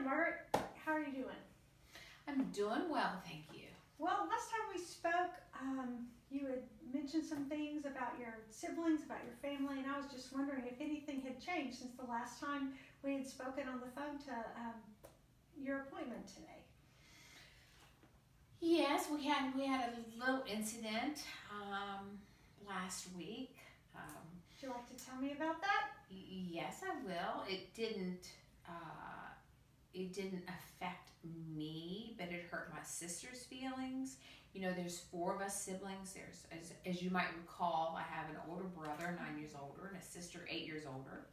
Hi, Margaret. How are you doing? I'm doing well, thank you. Well, last time we spoke, you had mentioned some things about your siblings, about your family, and I was just wondering if anything had changed since the last time we had spoken on the phone to your appointment today. Yes, we had a little incident last week. Would you like to tell me about that? Yes, I will. It didn't affect me, but it hurt my sister's feelings. You know, there's four of us siblings. There's, as you might recall, I have an older brother, 9 years older, and a sister, 8 years older,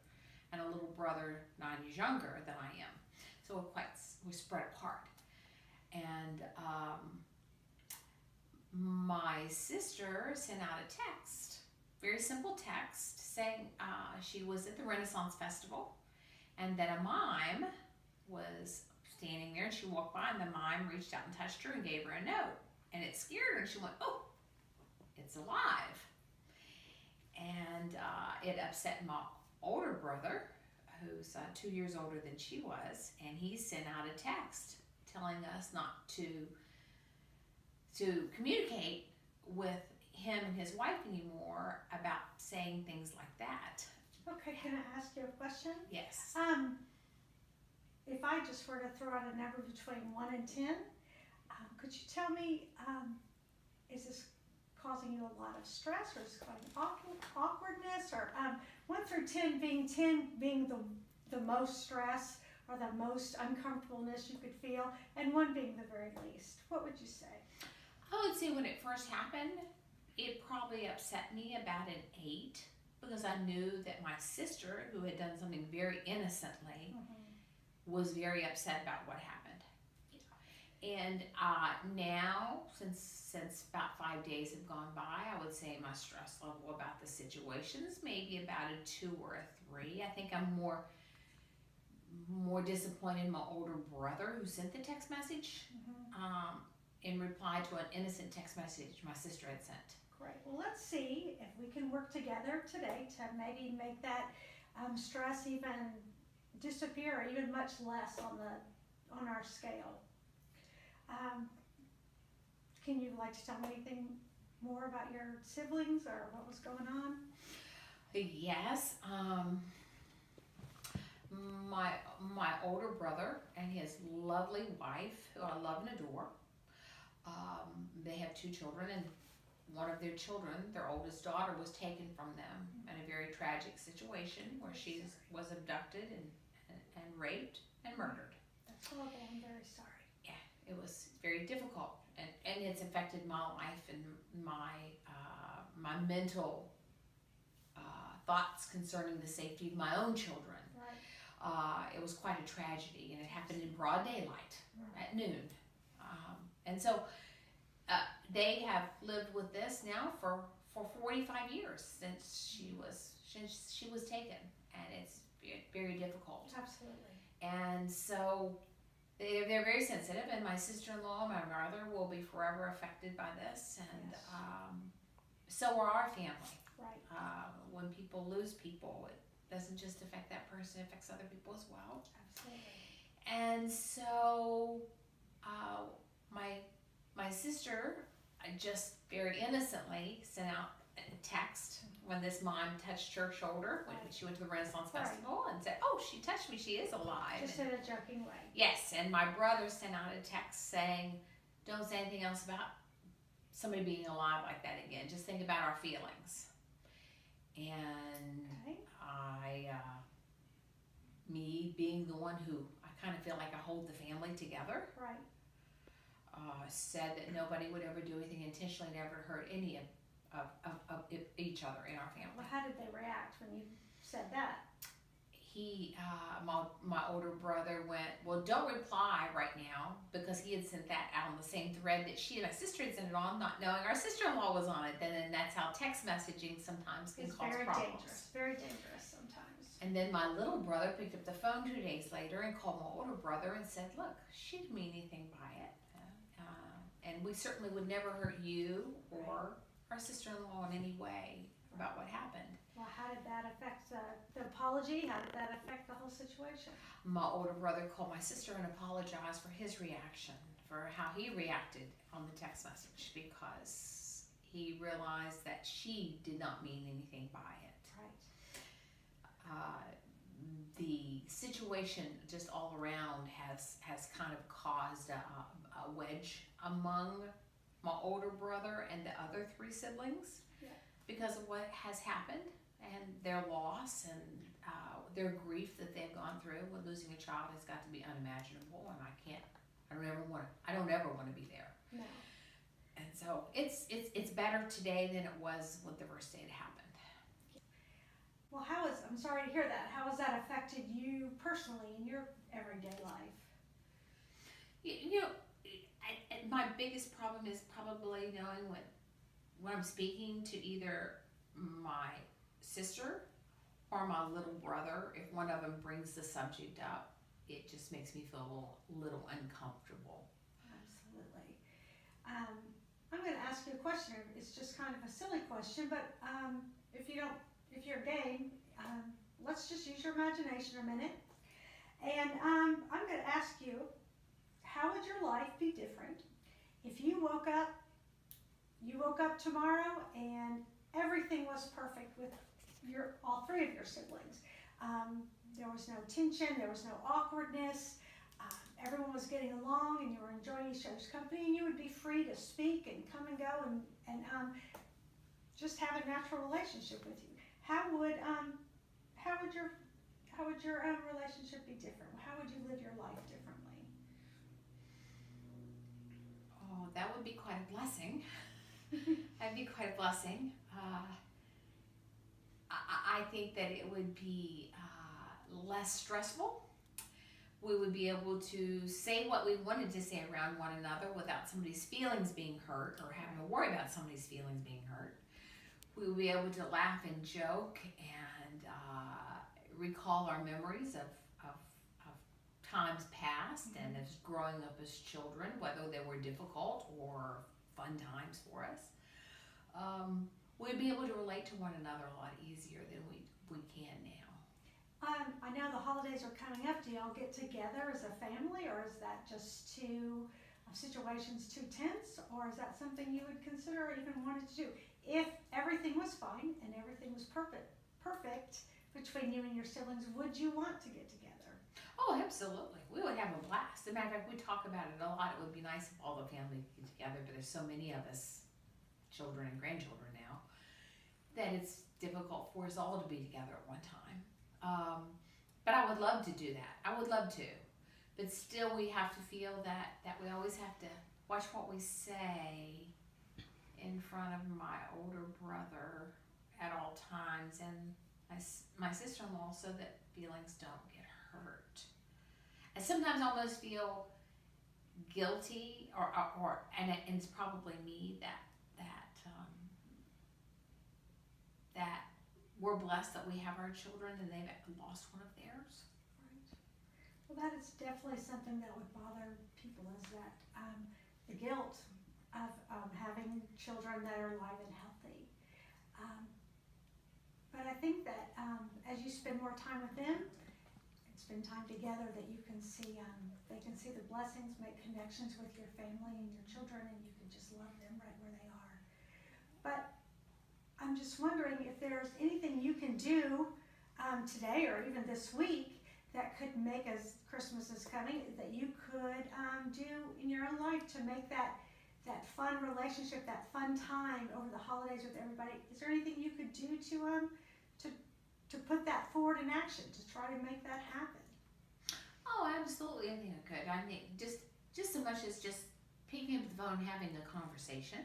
and a little brother, 9 years younger than I am. So we're spread apart. And my sister sent out a text, very simple text, saying she was at the Renaissance Festival, and that a mime was standing there, and she walked by, and the mime reached out and touched her and gave her a note, and it scared her, and she went, "Oh, it's alive." And it upset my older brother, who's 2 years older than she was, and he sent out a text telling us not to communicate with him and his wife anymore about saying things like that. Okay, can I ask you a question? Yes. If I just were to throw out a number between 1 and 10, could you tell me, is this causing you a lot of stress, or is it causing awkwardness, or 1 through 10 being the most stress or the most uncomfortableness you could feel, and 1 being the very least? What would you say? I would say when it first happened, it probably upset me about an 8, because I knew that my sister, who had done something very innocently, was very upset about what happened. And now, since about 5 days have gone by, I would say my stress level about the situation is maybe about a 2 or a 3. I think I'm more disappointed in my older brother, who sent the text message in reply to an innocent text message my sister had sent. Great. Well, let's see if we can work together today to maybe make that stress even disappear, or even much less on our scale. Can you like to tell me anything more about your siblings or what was going on? Yes. My older brother and his lovely wife, who I love and adore, they have 2 children, and one of their children, their oldest daughter, was taken from them in a very tragic situation where she was abducted and raped and murdered. That's horrible. I'm very sorry. Yeah, it was very difficult, and it's affected my life and my mental thoughts concerning the safety of my own children. Right. It was quite a tragedy, and it happened in broad daylight at noon. And so they have lived with this now for 45 years since she was taken, and it's very difficult. Absolutely. And so they're very sensitive, and my sister-in-law, my mother, will be forever affected by this, and Yes. So are our family. Right. When people lose people, it doesn't just affect that person, it affects other people as well. Absolutely. And so my sister, I just very innocently sent out a text when this mime touched her shoulder when she went to the Renaissance Festival, and said, "Oh, she touched me, she is alive." Just in a joking way. Yes, and my brother sent out a text saying, "Don't say anything else about somebody being alive like that again. Just think about our feelings." And Okay. me being the one who I kind of feel like I hold the family together, Right. said that nobody would ever do anything intentionally to ever hurt any of each other in our family. Well, how did they react when you said that? My older brother went, "Well, don't reply right now," because he had sent that out on the same thread that she and my sister had sent it on, not knowing our sister-in-law was on it. Then that's how text messaging sometimes can cause very problems. dangerous. Very dangerous sometimes. And then my little brother picked up the phone 2 days later and called my older brother and said, "Look, she didn't mean anything by it, and we certainly would never hurt you or our sister-in-law in any way about what happened." Well, how did that affect the apology? How did that affect the whole situation? My older brother called my sister and apologized for his reaction, for how he reacted on the text message, because he realized that she did not mean anything by it. Right. The situation just all around has kind of caused a wedge among my older brother and the other three siblings, Yeah. because of what has happened and their loss and their grief that they've gone through with losing a child has got to be unimaginable, and I don't ever want to be there. No. And so it's better today than it was with the first day it happened. Well, I'm sorry to hear that. How has that affected you personally in your everyday life? You know, my biggest problem is probably knowing when I'm speaking to either my sister or my little brother, if one of them brings the subject up, it just makes me feel a little uncomfortable. Absolutely. I'm going to ask you a question. It's just kind of a silly question, but if you're game, let's just use your imagination a minute. And I'm going to ask you, how would your life be different if you woke up tomorrow and everything was perfect with all three of your siblings? There was no tension, there was no awkwardness, everyone was getting along and you were enjoying each other's company, and you would be free to speak and come and go and just have a natural relationship with you. How would your relationship be different? How would you live your life differently? Oh, that would be quite a blessing. That'd be quite a blessing. I think that it would be less stressful. We would be able to say what we wanted to say around one another without somebody's feelings being hurt or having to worry about somebody's feelings being hurt. We would be able to laugh and joke and recall our memories of times past and as growing up as children, whether they were difficult or fun times for us. We'd be able to relate to one another a lot easier than we can now. I know the holidays are coming up. Do y'all get together as a family, or is that just situations too tense, or is that something you would consider or even wanted to do? If everything was fine and everything was perfect between you and your siblings, would you want to get together? Oh, absolutely. We would have a blast. As a matter of fact, we talk about it a lot. It would be nice if all the family could get together, but there's so many of us, children and grandchildren now, that it's difficult for us all to be together at one time. But I would love to do that. I would love to. But still we have to feel that we always have to watch what we say in front of my older brother at all times, and my sister-in-law, so that feelings don't get hurt. I sometimes almost feel guilty, and it's probably me that we're blessed that we have our children and they've lost one of theirs. Right. Well, that is definitely something that would bother people, is that the guilt of having children that are alive and healthy. But I think that as you spend more time with them and spend time together, that you can see, they can see the blessings, make connections with your family and your children, and you can just love them right where they are. But I'm just wondering if there's anything you can do today or even this week that could make, as Christmas is coming, that you could do in your own life to make that fun relationship, that fun time over the holidays with everybody. Is there anything you could do to put that forward in action, to try to make that happen? Oh, absolutely. I think I could. I think just so much as just picking up the phone and having a conversation.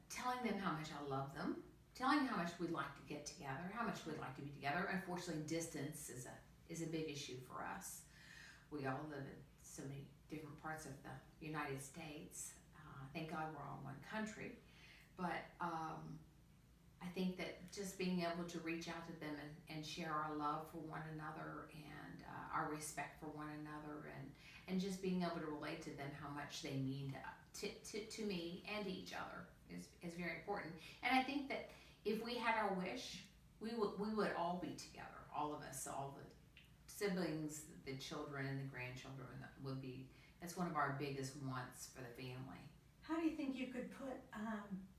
Telling them how much I love them, telling how much we'd like to get together, how much we'd like to be together. Unfortunately, distance is a big issue for us. We all live in so many different parts of the United States. Thank God we're all one country. But I think that just being able to reach out to them and share our love for one another and our respect for one another, and just being able to relate to them how much they mean to me and to each other is very important. And I think that if we had our wish, we would all be together, all of us, all the siblings, the children, and the grandchildren would be. That's one of our biggest wants for the family. How do you think you could put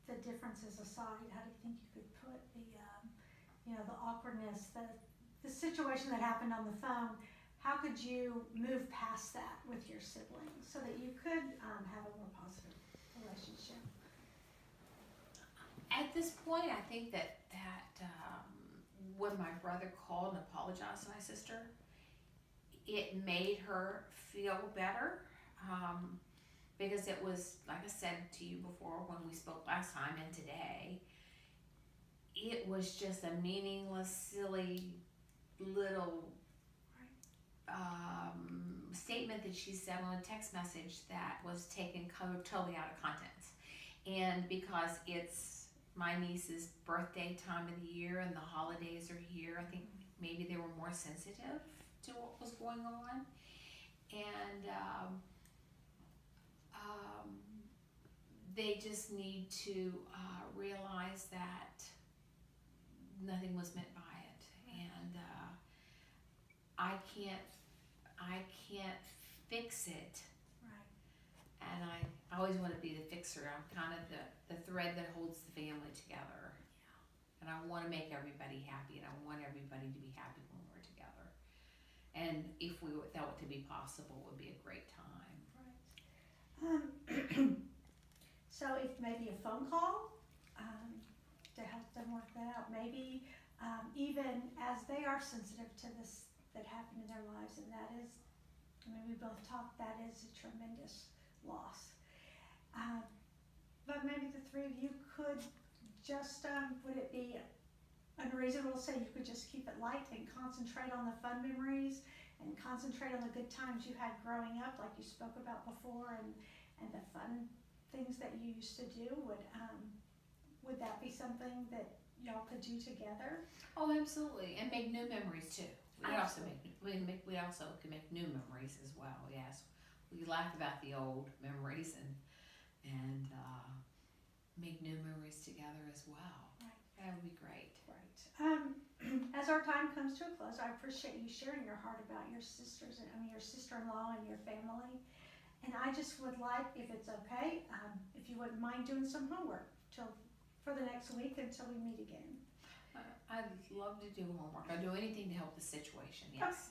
the differences aside? How do you think you could put the, the awkwardness, the situation that happened on the phone? How could you move past that with your siblings so that you could have a more positive relationship? At this point, I think that when my brother called and apologized to my sister, it made her feel better. Because it was, like I said to you before when we spoke last time and today, it was just a meaningless, silly little statement that she said on a text message that was taken totally out of context. And because it's my niece's birthday time of the year and the holidays are here, I think maybe they were more sensitive to what was going on. And they just need to realize that nothing was meant by it, and I can't fix it. Right. And I always want to be the fixer. I'm kind of the thread that holds the family together. Yeah. And I want to make everybody happy, and I want everybody to be happy when we're together. And if we thought it to be possible, it would be a great time. Right. So if maybe a phone call to help them work that out, maybe even as they are sensitive to this that happened in their lives, and that is, we both talked, that is a tremendous loss. But maybe the three of you could just, would it be unreasonable to say you could just keep it light and concentrate on the fun memories and concentrate on the good times you had growing up, like you spoke about before, and the fun things that you used to do? Would that be something that y'all could do together? Oh, absolutely, and make new memories too. We also can make new memories as well. Yes, we laugh about the old memories and make new memories together as well. Right. That would be great. Right. As our time comes to a close, I appreciate you sharing your heart about your sisters and your sister-in-law and your family. And I just would like, if it's okay, if you wouldn't mind doing some homework for the next week until we meet again. I'd love to do homework. I'd do anything to help the situation, yes.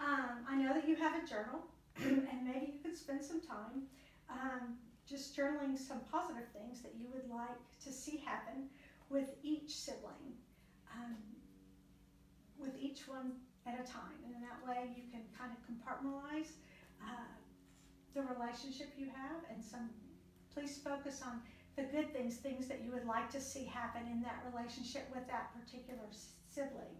Okay. I know that you have a journal, and maybe you could spend some time just journaling some positive things that you would like to see happen with each sibling, with each one at a time. And in that way you can kind of compartmentalize the relationship you have, and please focus on the good things that you would like to see happen in that relationship with that particular sibling.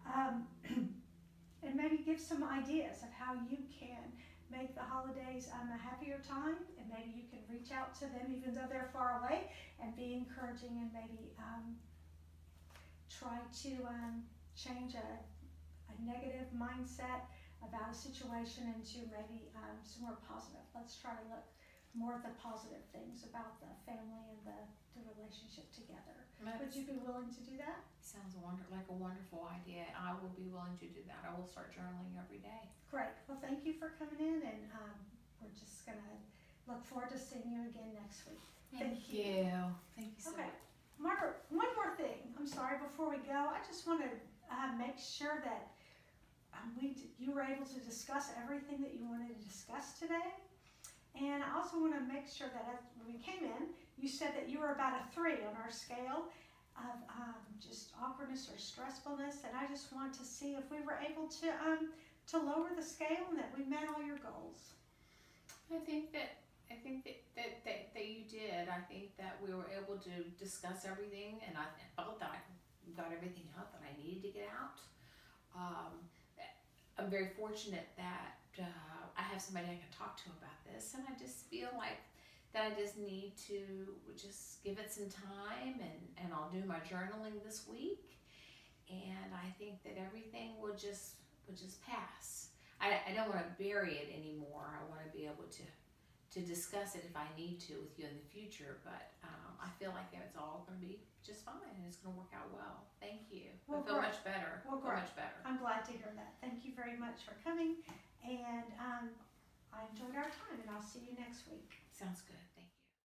And maybe give some ideas of how you can make the holidays a happier time, and maybe you can reach out to them even though they're far away and be encouraging, and maybe try to change a negative mindset about a situation into maybe some more positive. Let's try to look more at the positive things about the family and the relationship together. Would you be willing to do that? Sounds like a wonderful idea. I will be willing to do that. I will start journaling every day. Great. Well, thank you for coming in, and we're just going to look forward to seeing you again next week. Thank you. Thank you so much. Margaret, one more thing. I'm sorry, before we go, I just want to make sure that you were able to discuss everything that you wanted to discuss today. And I also want to make sure that when we came in, you said that you were about a 3 on our scale of just awkwardness or stressfulness. And I just want to see if we were able to lower the scale and that we met all your goals. I think that you did. I think that we were able to discuss everything, and I felt that I got everything out that I needed to get out. I'm very fortunate that I have somebody I can talk to about this, and I just feel like that I just need to just give it some time, and I'll do my journaling this week, and I think that everything will just pass. I don't want to bury it anymore. I want to be able to discuss it if I need to with you in the future, but I feel like it's all going to be just fine and it's going to work out well. Thank you. Well, I feel great. much better. Well, I feel great. much better. I'm glad to hear that. Thank you very much for coming, and I enjoyed our time, and I'll see you next week. Sounds good. Thank you.